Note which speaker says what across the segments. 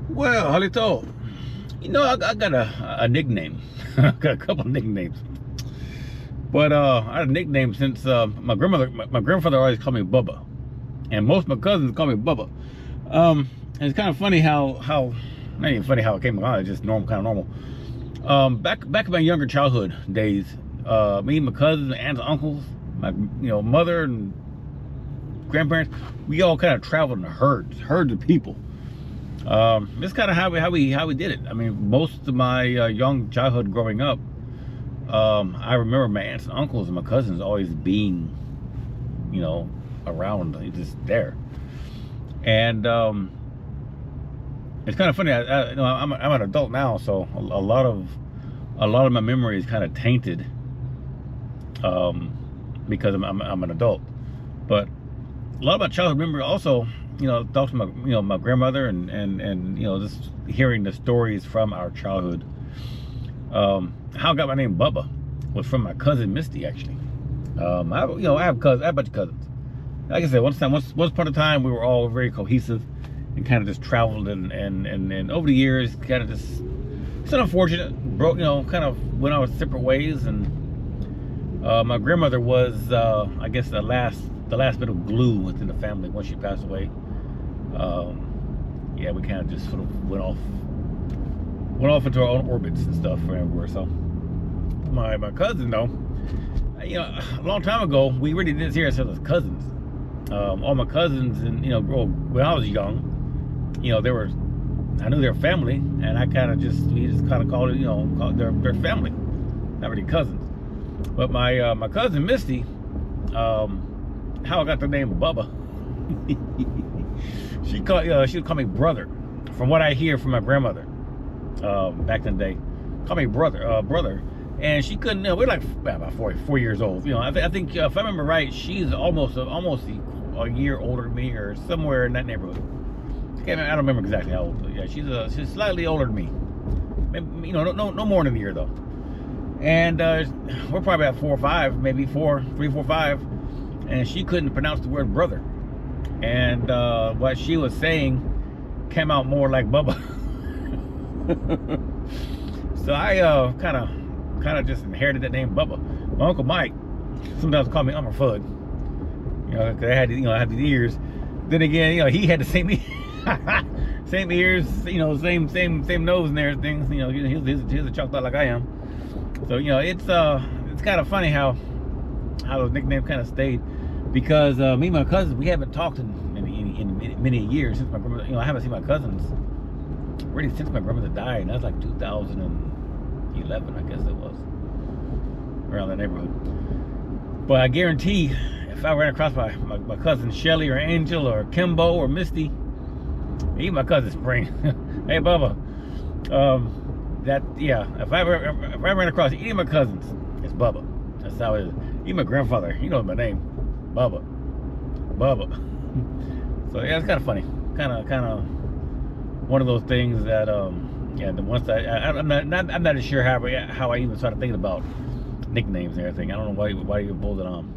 Speaker 1: Well, Halito, I got a nickname. I got a couple of nicknames. But I had a nickname since my grandfather always called me Bubba. And most of my cousins call me Bubba. And it's kind of funny how not even funny how it came about, it's just normal, kind of normal. Back in my younger childhood days, me and my cousins, aunts, and uncles, my mother and grandparents, we all kind of traveled in herds of people. This kind of how we did it. I mean, most of my young childhood growing up, I remember my aunts and uncles and my cousins always being, around, just there. And it's kind of funny. I'm an adult now, so a lot of my memory is kind of tainted, because I'm an adult. But a lot of my childhood memory also, talks to my grandmother and just hearing the stories from our childhood. How I got my name Bubba was from my cousin Misty, actually. I have a bunch of cousins. Like I said, once upon a time we were all very cohesive and kind of just traveled and over the years kind of just, it's unfortunate, kind of went our separate ways. And my grandmother was I guess the last bit of glue within the family once she passed away. Yeah, we kind of just sort of went off into our own orbits and stuff everywhere. So my cousin, though, a long time ago, we really didn't see ourselves as cousins. All my cousins, and when I was young, I knew they were family, and we just kind of called it, their family, not really cousins. But my cousin Misty, how I got the name Bubba, she would call me brother. From what I hear from my grandmother, back in the day, call me brother. And she couldn't. We're like about 4 years old. I think if I remember right, she's almost a year older than me, or somewhere in that neighborhood. I don't remember exactly how old. But yeah, she's slightly older than me. Maybe, no more than a year though. And we're probably at 4 or 5, maybe 3, 4, 5. And she couldn't pronounce the word brother. And what she was saying came out more like Bubba. So I kind of just inherited that name Bubba. My Uncle Mike sometimes called me Uncle Fudd. Cause I had these ears. Then again, he had the same same ears, same nose and everything. He's a chocolate like I am. So it's kind of funny how the nickname kind of stayed, because me and my cousins, we haven't talked in many years since my grandmother. I haven't seen my cousins really since my grandmother died. And that was like 2011, I guess it was, around that neighborhood. But I guarantee, if I ran across my cousin Shelly or Angel or Kimbo or Misty, even my cousin Spring, hey Bubba, if I ran across any of my cousins, it's Bubba. That's how it is. Even my grandfather, he knows my name, Bubba. So yeah, it's kind of funny, kind of one of those things that the ones I'm not sure how I even started thinking about nicknames and everything. I don't know why you pulled it on.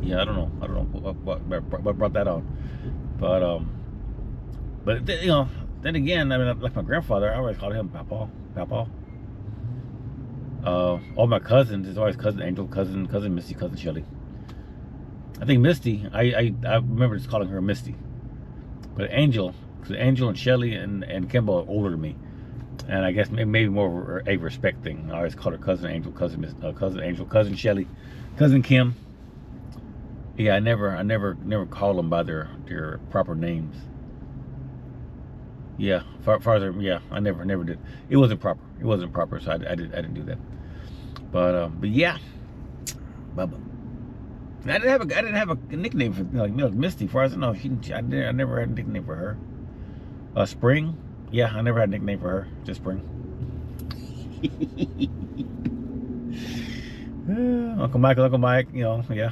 Speaker 1: Yeah, I don't know what brought that on. But then again, I mean, like my grandfather, I always called him Papa. All my cousins, it's always cousin Angel, cousin Misty, cousin Shelly. I think Misty, I remember just calling her Misty. But Angel and Shelly and Kimbo are older than me, and I guess maybe more of a respect thing. I always call her cousin Angel, cousin Angel, cousin Shelly, cousin Kim. Yeah, I never call them by their proper names. Yeah, far as I never did. It wasn't proper, so I didn't do that. But yeah, Bubba. I didn't have a nickname for Misty. As far as I know, I never had a nickname for her. Spring, yeah, I never had a nickname for her. Just Spring. Uncle Mike, yeah.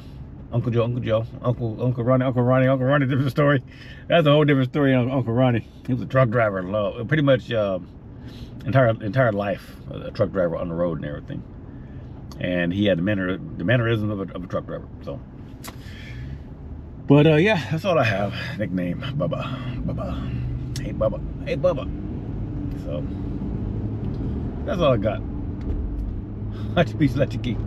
Speaker 1: Uncle Joe, Uncle Ronnie, different story. That's a whole different story on Uncle Ronnie. He was a truck driver, pretty much entire life, a truck driver on the road and everything. And he had the mannerism of a truck driver. So, but yeah, that's all I have. Nickname Bubba. Hey Bubba. Hey Bubba. So that's all I got. Let your peace, let your key.